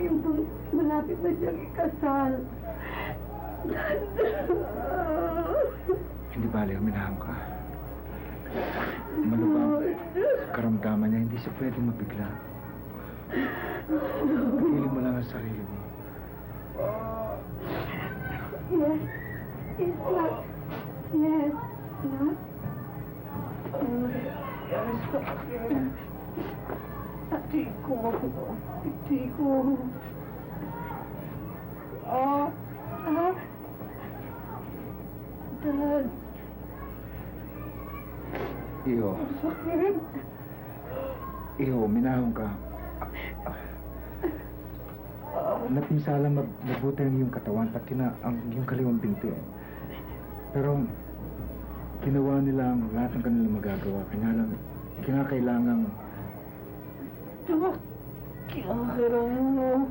Yung malapit na siyang ikasal. Hindi bali, uminahon ka. Malubang karamdaman niya, hindi siya pwedeng mabigla. Pagilin mo lang ang sarili mo. Yes. Yes, Nak. Yes, Nak. Ati ko. Ati ko. Dad. Iho. Sakit. Iho, minahon ka. Napinsala mabuti ang iyong katawan, pati na ang iyong kaliwang binti. Pero ginawa nila ang lahat ng kanilang magagawa. Kanya lang, kinakailangan... Kinakailangan mo.